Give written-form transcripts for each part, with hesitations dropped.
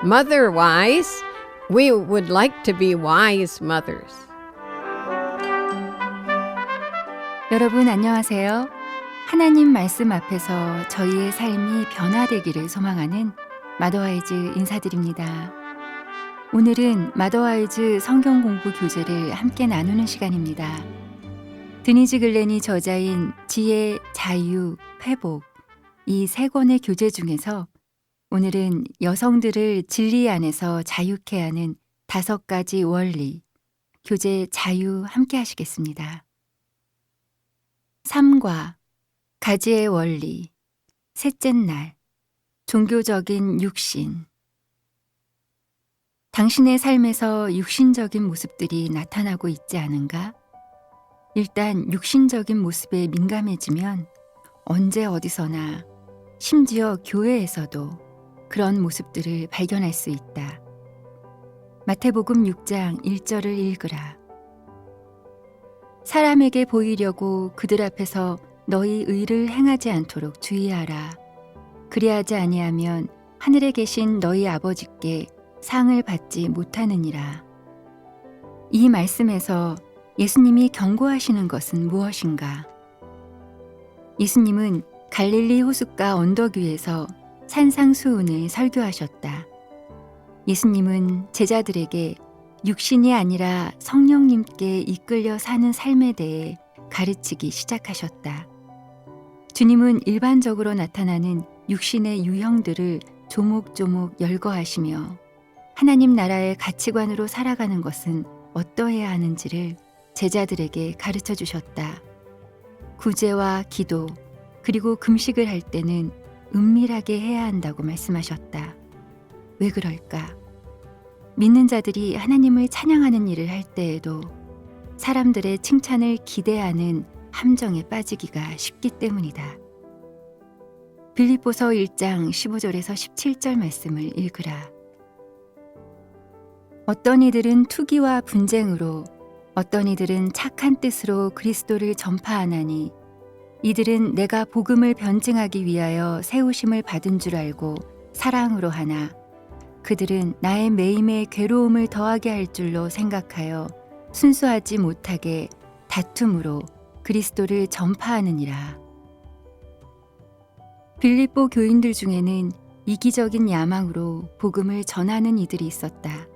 Mother wise. We would like to be wise mothers. 여러분 안녕하세요. 하나님 말씀 앞에서 저희의 삶이 변화되기를 소망하는 마더와이즈 인사드립니다. 오늘은 마더와이즈 성경 공부 교재를 함께 나누는 시간입니다. 드니즈 글렌이 저자인 지혜, 자유, 회복 이 세 권의 교재 중에서 오늘은 여성들을 진리 안에서 자유케 하는 5가지 원리, 교재 자유 함께 하시겠습니다. 삶과 가지의 원리, 셋째 날, 종교적인 육신. 당신의 삶에서 육신적인 모습들이 나타나고 있지 않은가? 일단 육신적인 모습에 민감해지면 언제 어디서나, 심지어 교회에서도 그런 모습들을 발견할 수 있다. 마태복음 6장 1절을 읽으라. 사람에게 보이려고 그들 앞에서 너희 의를 행하지 않도록 주의하라. 그리하지 아니하면 하늘에 계신 너희 아버지께 상을 받지 못하느니라. 이 말씀에서 예수님이 경고하시는 것은 무엇인가? 예수님은 갈릴리 호숫가 언덕 위에서 산상수훈을 설교하셨다. 예수님은 제자들에게 육신이 아니라 성령님께 이끌려 사는 삶에 대해 가르치기 시작하셨다. 주님은 일반적으로 나타나는 육신의 유형들을 조목조목 열거하시며 하나님 나라의 가치관으로 살아가는 것은 어떠해야 하는지를 제자들에게 가르쳐 주셨다. 구제와 기도, 그리고 금식을 할 때는 은밀하게 해야 한다고 말씀하셨다. 왜 그럴까? 믿는 자들이 하나님을 찬양하는 일을 할 때에도 사람들의 칭찬을 기대하는 함정에 빠지기가 쉽기 때문이다. 빌립보서 1장 15절에서 17절 말씀을 읽으라. 어떤 이들은 투기와 분쟁으로, 어떤 이들은 착한 뜻으로 그리스도를 전파하나니 이들은 내가 복음을 변증하기 위하여 세우심을 받은 줄 알고 사랑으로 하나 그들은 나의 매임에 괴로움을 더하게 할 줄로 생각하여 순수하지 못하게 다툼으로 그리스도를 전파하느니라. 빌립보 교인들 중에는 이기적인 야망으로 복음을 전하는 이들이 있었다.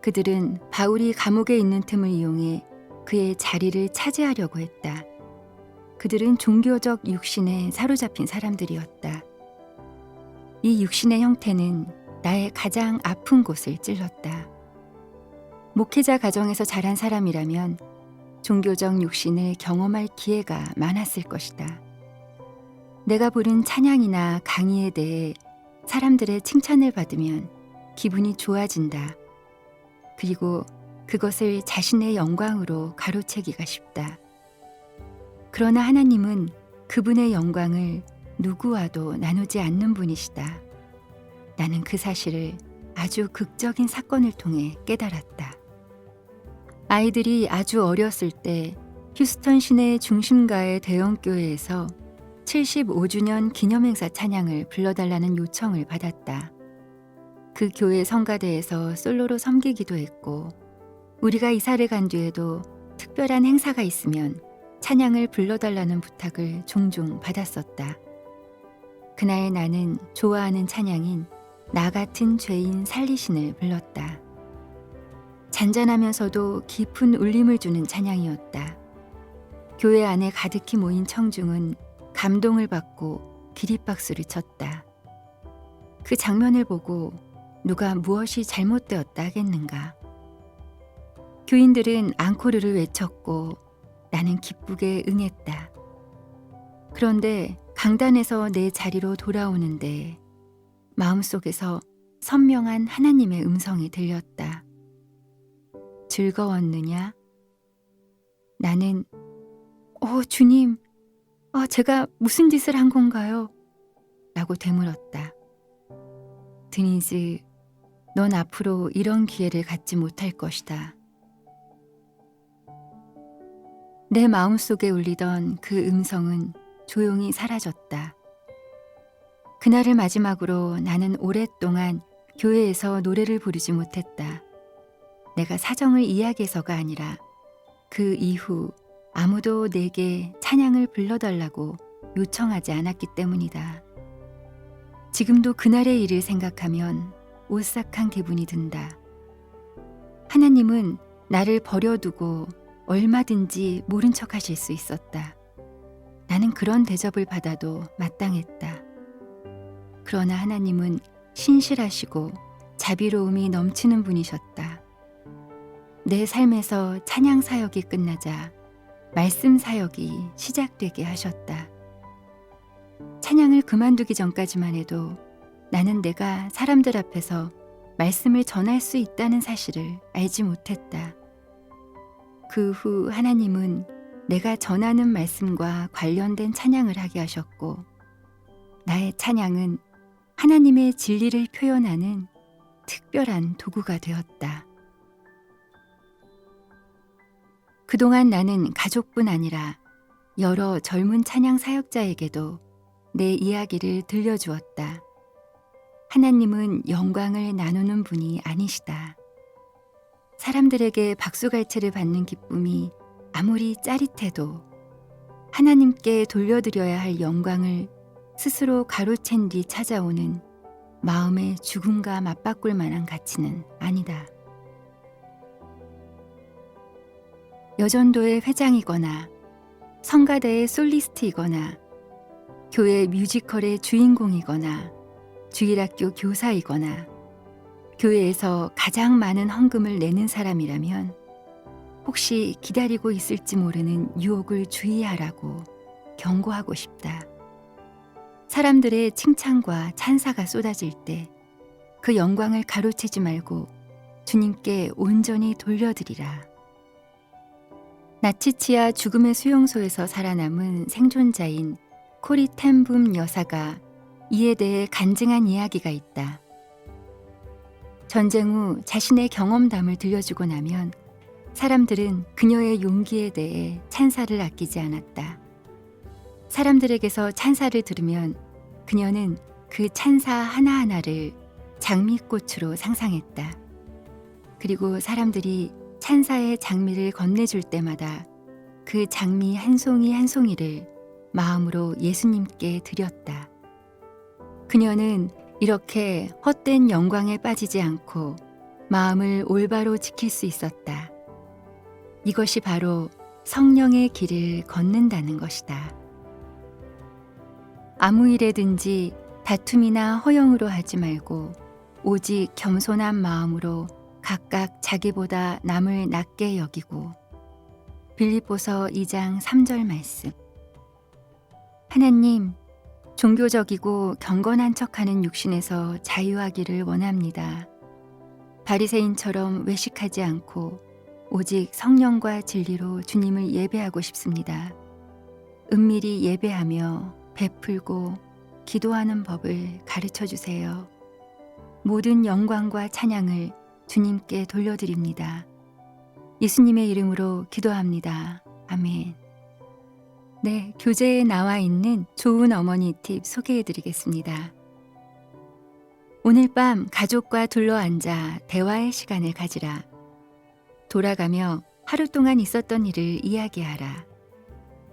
그들은 바울이 감옥에 있는 틈을 이용해 그의 자리를 차지하려고 했다. 그들은 종교적 육신에 사로잡힌 사람들이었다. 이 육신의 형태는 나의 가장 아픈 곳을 찔렀다. 목회자 가정에서 자란 사람이라면 종교적 육신을 경험할 기회가 많았을 것이다. 내가 부른 찬양이나 강의에 대해 사람들의 칭찬을 받으면 기분이 좋아진다. 그리고 그것을 자신의 영광으로 가로채기가 쉽다. 그러나 하나님은 그분의 영광을 누구와도 나누지 않는 분이시다. 나는 그 사실을 아주 극적인 사건을 통해 깨달았다. 아이들이 아주 어렸을 때 휴스턴 시내 중심가의 대형교회에서 75주년 기념행사 찬양을 불러달라는 요청을 받았다. 그 교회 성가대에서 솔로로 섬기기도 했고 우리가 이사를 간 뒤에도 특별한 행사가 있으면 찬양을 불러달라는 부탁을 종종 받았었다. 그날 나는 좋아하는 찬양인 나 같은 죄인 살리신을 불렀다. 잔잔하면서도 깊은 울림을 주는 찬양이었다. 교회 안에 가득히 모인 청중은 감동을 받고 기립박수를 쳤다. 그 장면을 보고 누가 무엇이 잘못되었다 하겠는가? 교인들은 앙코르를 외쳤고 나는 기쁘게 응했다. 그런데 강단에서 내 자리로 돌아오는데 마음속에서 선명한 하나님의 음성이 들렸다. 즐거웠느냐? 나는 주님, 제가 무슨 짓을 한 건가요? 라고 되물었다. 드니즈, 넌 앞으로 이런 기회를 갖지 못할 것이다. 내 마음속에 울리던 그 음성은 조용히 사라졌다. 그날을 마지막으로 나는 오랫동안 교회에서 노래를 부르지 못했다. 내가 사정을 이야기해서가 아니라 그 이후 아무도 내게 찬양을 불러달라고 요청하지 않았기 때문이다. 지금도 그날의 일을 생각하면 오싹한 기분이 든다. 하나님은 나를 버려두고 얼마든지 모른 척 하실 수 있었다. 나는 그런 대접을 받아도 마땅했다. 그러나 하나님은 신실하시고 자비로움이 넘치는 분이셨다. 내 삶에서 찬양 사역이 끝나자 말씀 사역이 시작되게 하셨다. 찬양을 그만두기 전까지만 해도 나는 내가 사람들 앞에서 말씀을 전할 수 있다는 사실을 알지 못했다. 그 후 하나님은 내가 전하는 말씀과 관련된 찬양을 하게 하셨고, 나의 찬양은 하나님의 진리를 표현하는 특별한 도구가 되었다. 그동안 나는 가족뿐 아니라 여러 젊은 찬양 사역자에게도 내 이야기를 들려주었다. 하나님은 영광을 나누는 분이 아니시다. 사람들에게 박수갈채를 받는 기쁨이 아무리 짜릿해도 하나님께 돌려드려야 할 영광을 스스로 가로챈 뒤 찾아오는 마음의 죽음과 맞바꿀 만한 가치는 아니다. 여전도의 회장이거나 성가대의 솔리스트이거나 교회 뮤지컬의 주인공이거나 주일학교 교사이거나 교회에서 가장 많은 헌금을 내는 사람이라면 혹시 기다리고 있을지 모르는 유혹을 주의하라고 경고하고 싶다. 사람들의 칭찬과 찬사가 쏟아질 때 그 영광을 가로채지 말고 주님께 온전히 돌려드리라. 나치치아 죽음의 수용소에서 살아남은 생존자인 코리 텐붐 여사가 이에 대해 간증한 이야기가 있다. 전쟁 후 자신의 경험담을 들려주고 나면 사람들은 그녀의 용기에 대해 찬사를 아끼지 않았다. 사람들에게서 찬사를 들으면 그녀는 그 찬사 하나하나를 장미꽃으로 상상했다. 그리고 사람들이 찬사의 장미를 건네줄 때마다 그 장미 한 송이 한 송이를 마음으로 예수님께 드렸다. 그녀는 이렇게 헛된 영광에 빠지지 않고 마음을 올바로 지킬 수 있었다. 이것이 바로 성령의 길을 걷는다는 것이다. 아무 일에든지 다툼이나 허영으로 하지 말고 오직 겸손한 마음으로 각각 자기보다 남을 낮게 여기고. 빌립보서 2장 3절 말씀. 하나님, 종교적이고 경건한 척하는 육신에서 자유하기를 원합니다. 바리새인처럼 외식하지 않고 오직 성령과 진리로 주님을 예배하고 싶습니다. 은밀히 예배하며 베풀고 기도하는 법을 가르쳐 주세요. 모든 영광과 찬양을 주님께 돌려드립니다. 예수님의 이름으로 기도합니다. 아멘. 네, 교재에 나와 있는 좋은 어머니 팁 소개해 드리겠습니다. 오늘 밤 가족과 둘러앉아 대화의 시간을 가지라. 돌아가며 하루 동안 있었던 일을 이야기하라.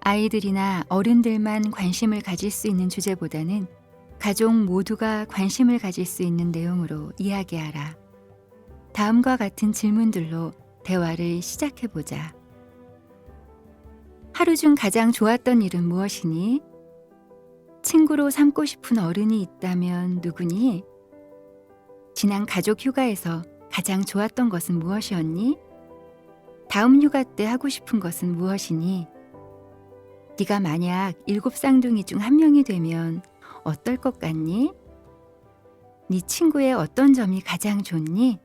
아이들이나 어른들만 관심을 가질 수 있는 주제보다는 가족 모두가 관심을 가질 수 있는 내용으로 이야기하라. 다음과 같은 질문들로 대화를 시작해보자. 하루 중 가장 좋았던 일은 무엇이니? 친구로 삼고 싶은 어른이 있다면 누구니? 지난 가족 휴가에서 가장 좋았던 것은 무엇이었니? 다음 휴가 때 하고 싶은 것은 무엇이니? 네가 만약 7 쌍둥이 중 한 명이 되면 어떨 것 같니? 네 친구의 어떤 점이 가장 좋니?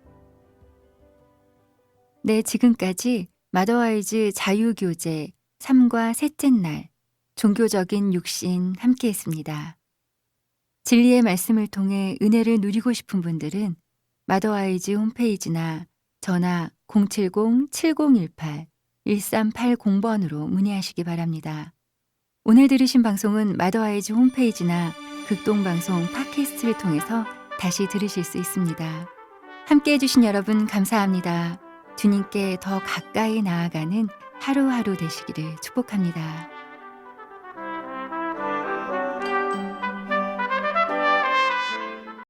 네, 지금까지 마더와이즈 자유교재 3과 셋째 날 종교적인 육신 함께했습니다. 진리의 말씀을 통해 은혜를 누리고 싶은 분들은 마더와이즈 홈페이지나 전화 070-7018-1380번으로 문의하시기 바랍니다. 오늘 들으신 방송은 마더와이즈 홈페이지나 극동방송 팟캐스트를 통해서 다시 들으실 수 있습니다. 함께 해주신 여러분 감사합니다. 주님께 더 가까이 나아가는 하루하루 되시기를 축복합니다.